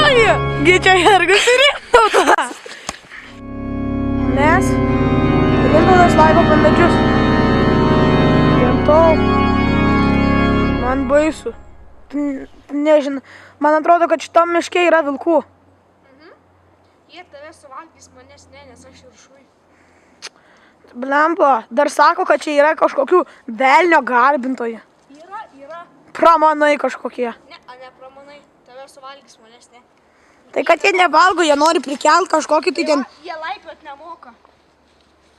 Gi čia hergas ir Rimtautas. Nes Rimtautas laivo pandadžius. Rimtau. Man baisu. Nežinau. Man atrodo, kad šitam miške yra vilkų. Jie tave suvalgys, manęs ne, nes aš viršui. Blemba, dar sako, kad čia yra kažkokių velnio garbintojų. Yra. Pramanai kažkokie. Ne pramanai. Tave suvalgys, manęs ne. Tai kad jie nevalgo, jie nori prikelt kažkokį tai ten. Jie laipiot nemoka.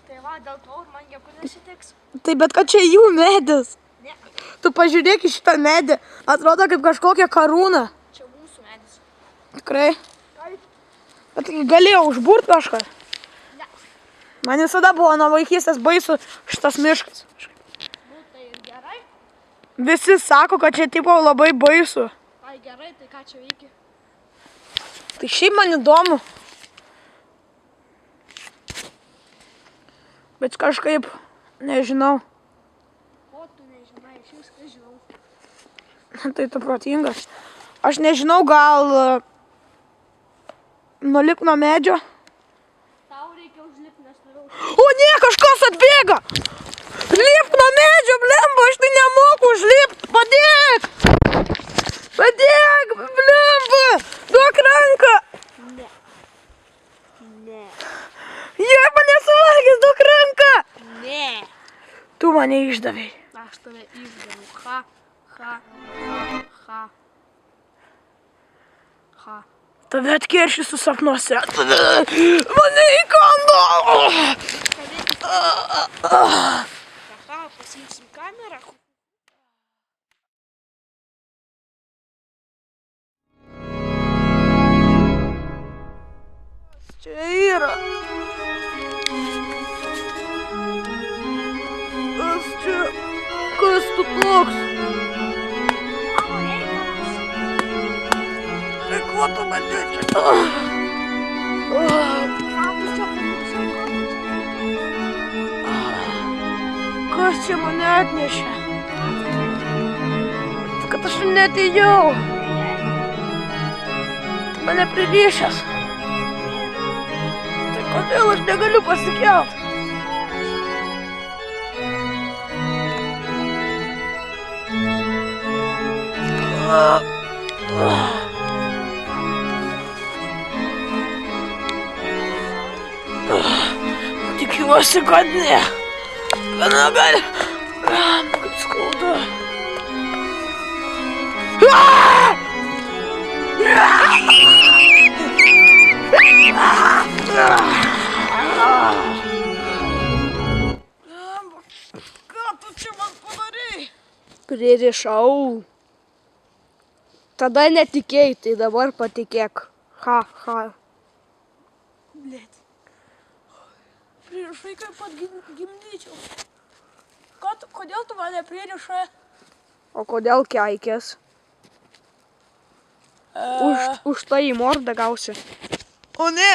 Tai va, dėl to man niekur nesitiks. Tai bet kad čia jų medis. Ne. Tu pažiūrėk į šitą medį. Atrodo kaip kažkokia karūna. Čia mūsų medis. Tikrai. Taip. Bet galėjo užburt kažką. Ne. Man visada buvo nuo vaikystės baisu šitas miškas. Nu, tai ir gerai. Visi sako, kad čia tipo labai baisu. Ai gerai, tai ką čia veiki? Tai šiaip man įdomu. Bet kažkaip nežinau. O tu nežinai, aš viską žinau. Tai tu protingas. Aš nežinau, gal nulip nuo medžio. Tau reikia užlipti, nes turiu. O ne, kažkas atbėga! Lipk nuo medžio, blemba, aš tai nemoku užlipti. Padėk! Padėk, blemba! Duok ranką! Ne. Jie mane suvalgys, duok ranką! Ne. Tu mane išdavei. Aš tave išdaviau. Ha. Tave atkeršysiu sapnuose. Mane įkando! Aha, pasiimsim kamerą. Čia yra. Kas tu toks? Tai kuo tu mane čia? Kas čia mane atnešė? Kad aš neatėjau. Tu mane pririšęs. Tai kodėl aš negaliu pasikelt? Tikiuosi, kad ne. Gana gali. Kaip skauda. Ką tu čia man padarei? Pririšau. Tada netikėjai, tai dabar patikėk. Ha. Blet. Pririšai kaip pat gimdyčiau. Kodėl tu mane pririšai? O kodėl keikės? Už tai į mordą gausi. O ne!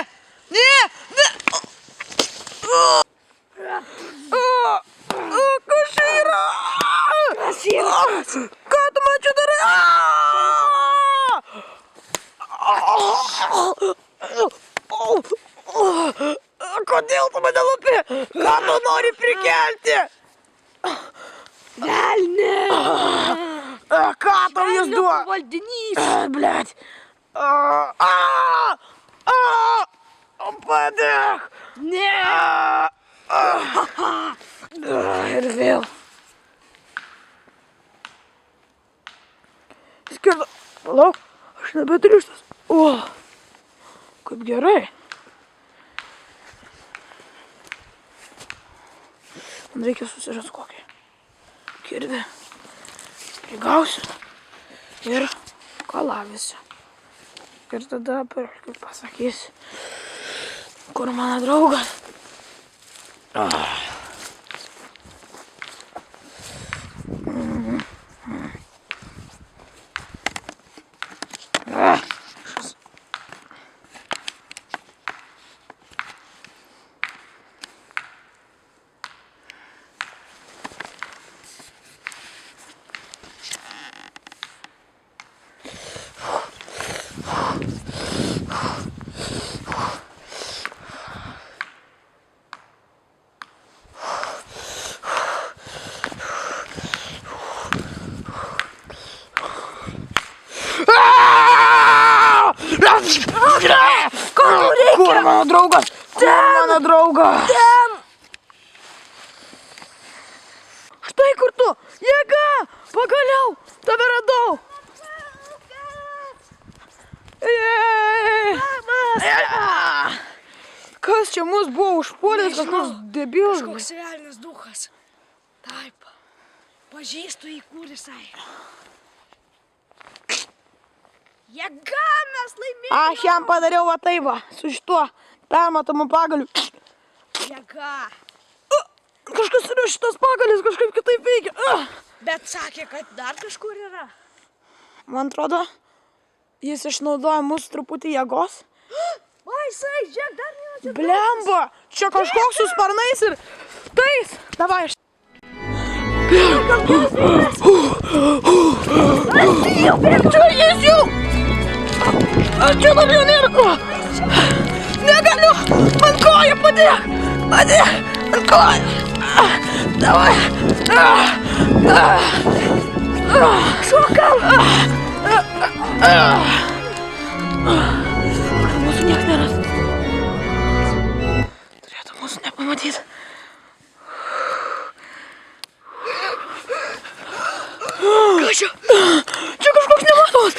Kas čia yra? Ką tu man čia darai? Kodėl tu mane lupi? Ką tu nori prikelti? Velne! Ką tau jis duo? Valdinys! Blet. Padėk! Ne! Ir vėl. Skirta. Palauk, aš nebetrištas. O, kaip gerai. Man reikia susirast kokį kirvį. Prigausiu ir kalavisiu. Ir tada pasakysiu, kur mano draugas. mano draugas? Kur mano draugas? Ten! Štai kur tu? Jėga! Pagaliau! Tave radau! Kas čia mus buvo užpuolęs, kas nors debilas? Kažkoks velnias duchas. Taip. Pažįstu į kur jisai. Jėga, mes laimėjome. Aš jam padariau va taip va, su šituo permatomu pagaliu. Jėga. Kažkas yra šitas pagalis, kažkaip kitaip veikia. Bet sakė, kad dar kažkur yra. Man atrodo, jis išnaudoja mūsų truputį jėgos. O, jisai, žiūrėk, dar nėra čia. Blemba, čia kažkoks su sparnais ir tais. Davai, aš. Čia jis jau. Čia daugiau nėra. Negaliu, ant kojų padėk. Padėk, ant kojų. Davai. Šokam. Mūsų nieks neras. Turėtų mūsų nepamatyti. Ką čia? Čia kažkoks nematomas.